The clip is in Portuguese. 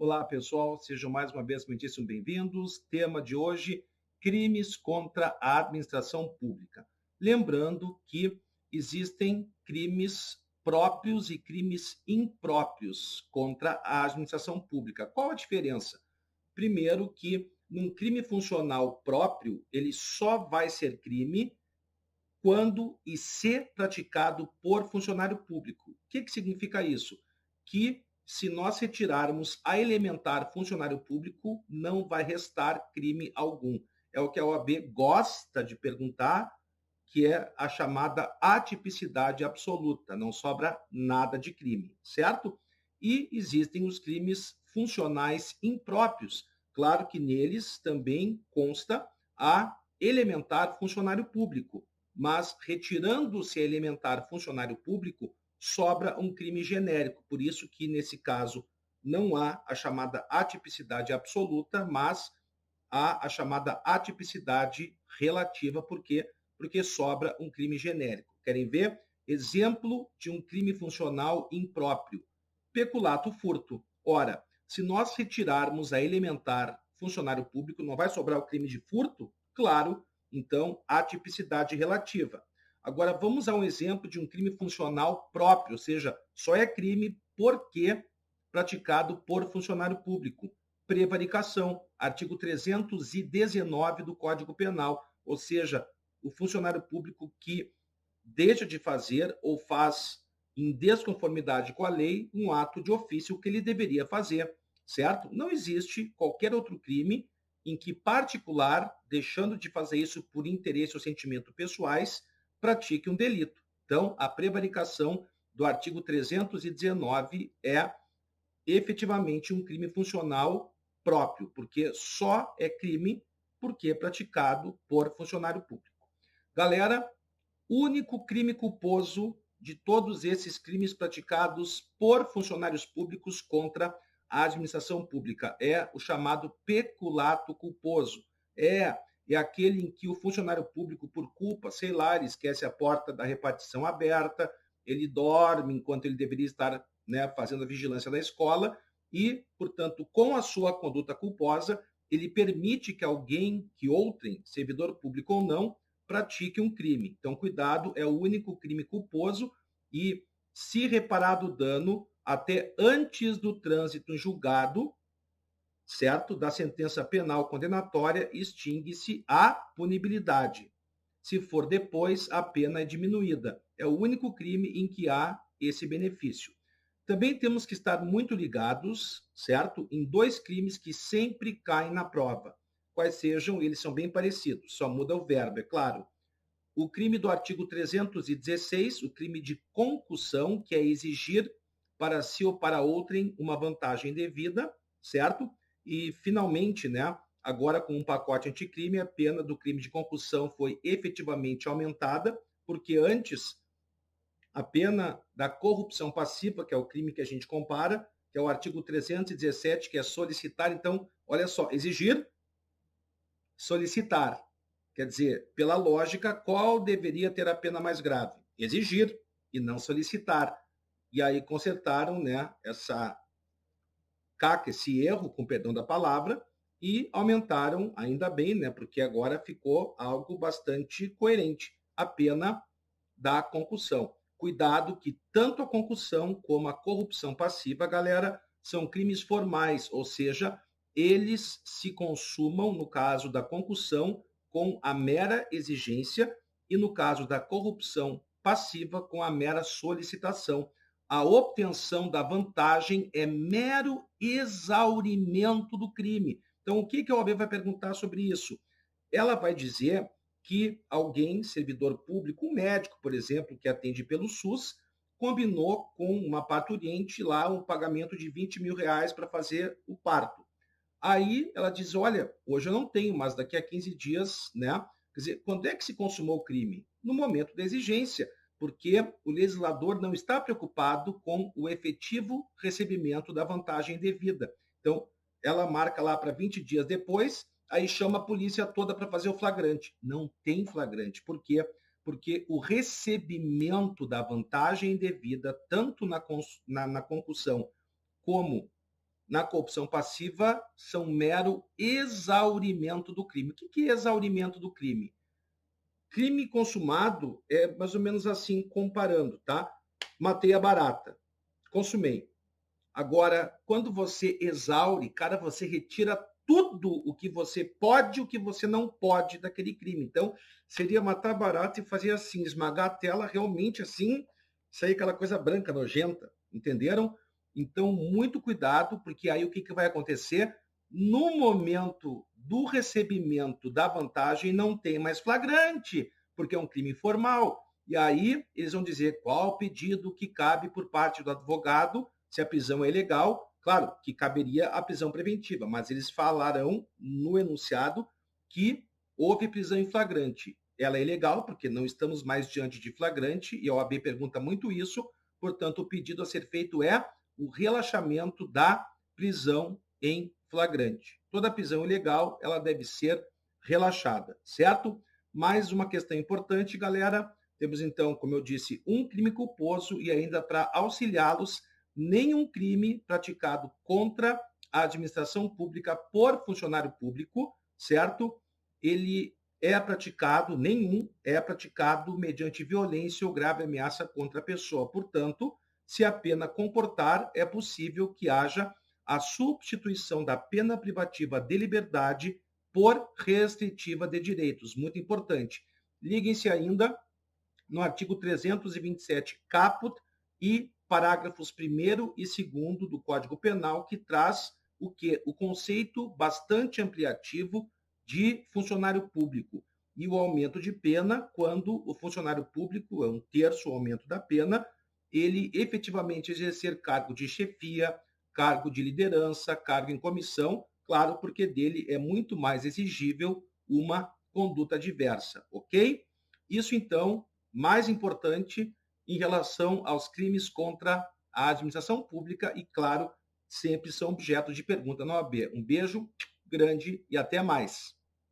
Olá, pessoal, sejam mais uma vez muitíssimo bem-vindos. Tema de hoje: crimes contra a administração pública. Lembrando que existem crimes próprios e crimes impróprios contra a administração pública. Qual a diferença? Primeiro que num crime funcional próprio, ele só vai ser crime quando e se praticado por funcionário público. O que significa isso? Que se nós retirarmos a elementar funcionário público, não vai restar crime algum. É o que a OAB gosta de perguntar, que é a chamada atipicidade absoluta, não sobra nada de crime, certo? E existem os crimes funcionais impróprios. Claro que neles também consta a elementar funcionário público, mas retirando-se a elementar funcionário público, sobra um crime genérico. Por isso que, nesse caso, não há a chamada atipicidade absoluta, mas há a chamada atipicidade relativa, porque sobra um crime genérico. Querem ver? Exemplo de um crime funcional impróprio. Peculato furto. Ora, se nós retirarmos a elementar funcionário público, não vai sobrar o crime de furto? Claro, então, atipicidade relativa. Agora, vamos a um exemplo de um crime funcional próprio, ou seja, só é crime porque praticado por funcionário público. Prevaricação, artigo 319 do Código Penal, ou seja, o funcionário público que deixa de fazer ou faz em desconformidade com a lei um ato de ofício que ele deveria fazer, certo? Não existe qualquer outro crime em que particular, deixando de fazer isso por interesse ou sentimento pessoais, pratique um delito. Então, a prevaricação do artigo 319 é efetivamente um crime funcional próprio, porque só é crime porque é praticado por funcionário público. Galera, único crime culposo de todos esses crimes praticados por funcionários públicos contra a administração pública é o chamado peculato culposo. É aquele em que o funcionário público, por culpa, sei lá, ele esquece a porta da repartição aberta, ele dorme enquanto ele deveria estar, né, fazendo a vigilância da escola e, portanto, com a sua conduta culposa, ele permite que alguém, que outrem, servidor público ou não, pratique um crime. Então, cuidado, é o único crime culposo e, se reparado o dano, até antes do trânsito em julgado, certo? Da sentença penal condenatória, extingue-se a punibilidade. Se for depois, a pena é diminuída. É o único crime em que há esse benefício. Também temos que estar muito ligados, certo? Em dois crimes que sempre caem na prova. Quais sejam, eles são bem parecidos, só muda o verbo, é claro. O crime do artigo 316, o crime de concussão, que é exigir para si ou para outrem uma vantagem devida, certo? E, finalmente, né, agora com um pacote anticrime, a pena do crime de concussão foi efetivamente aumentada, porque antes a pena da corrupção passiva, que é o crime que a gente compara, que é o artigo 317, que é solicitar. Então, olha só, exigir, solicitar. Quer dizer, pela lógica, qual deveria ter a pena mais grave? Exigir e não solicitar. E aí consertaram, né, esse erro, com perdão da palavra, e aumentaram, ainda bem, né, porque agora ficou algo bastante coerente, a pena da concussão. Cuidado que tanto a concussão como a corrupção passiva, galera, são crimes formais, ou seja, eles se consumam, no caso da concussão, com a mera exigência e, no caso da corrupção passiva, com a mera solicitação. A obtenção da vantagem é mero exaurimento do crime. Então, o que a OAB vai perguntar sobre isso? Ela vai dizer que alguém, servidor público, um médico, por exemplo, que atende pelo SUS, combinou com uma parturiente lá um pagamento de 20 mil reais para fazer o parto. Aí ela diz, olha, hoje eu não tenho, mas daqui a 15 dias, né? Quer dizer, quando é que se consumou o crime? No momento da exigência, porque o legislador não está preocupado com o efetivo recebimento da vantagem devida. Então, ela marca lá para 20 dias depois, aí chama a polícia toda para fazer o flagrante. Não tem flagrante. Por quê? Porque o recebimento da vantagem devida, tanto na concussão como na corrupção passiva são mero exaurimento do crime. O que é exaurimento do crime? Crime consumado é mais ou menos assim, comparando, tá? Matei a barata, consumei. Agora, quando você exaure, cara, você retira tudo o que você pode e o que você não pode daquele crime. Então, seria matar barata e fazer assim, esmagar a tela realmente assim, sair aquela coisa branca, nojenta. Entenderam? Então, muito cuidado, porque aí o que vai acontecer? No momento do recebimento da vantagem, não tem mais flagrante, porque é um crime formal. E aí, eles vão dizer qual pedido que cabe por parte do advogado, se a prisão é ilegal. Claro que caberia a prisão preventiva, mas eles falarão no enunciado que houve prisão em flagrante. Ela é ilegal, porque não estamos mais diante de flagrante, e a OAB pergunta muito isso, portanto, o pedido a ser feito é o relaxamento da prisão em flagrante. Toda prisão ilegal, ela deve ser relaxada, certo? Mais uma questão importante, galera. Temos, então, como eu disse, um crime culposo e ainda para auxiliá-los, nenhum crime praticado contra a administração pública por funcionário público, certo? Ele é praticado, nenhum é praticado mediante violência ou grave ameaça contra a pessoa. Portanto, se a pena comportar, é possível que haja a substituição da pena privativa de liberdade por restritiva de direitos. Muito importante. Liguem-se ainda no artigo 327 caput e parágrafos 1º e 2º do Código Penal, que traz o que? O conceito bastante ampliativo de funcionário público e o aumento de pena quando o funcionário público, é 1/3 o aumento da pena, ele efetivamente exercer cargo de chefia, cargo de liderança, cargo em comissão, claro, porque dele é muito mais exigível uma conduta diversa, ok? Isso, então, mais importante em relação aos crimes contra a administração pública e, claro, sempre são objeto de pergunta na OAB. Um beijo grande e até mais.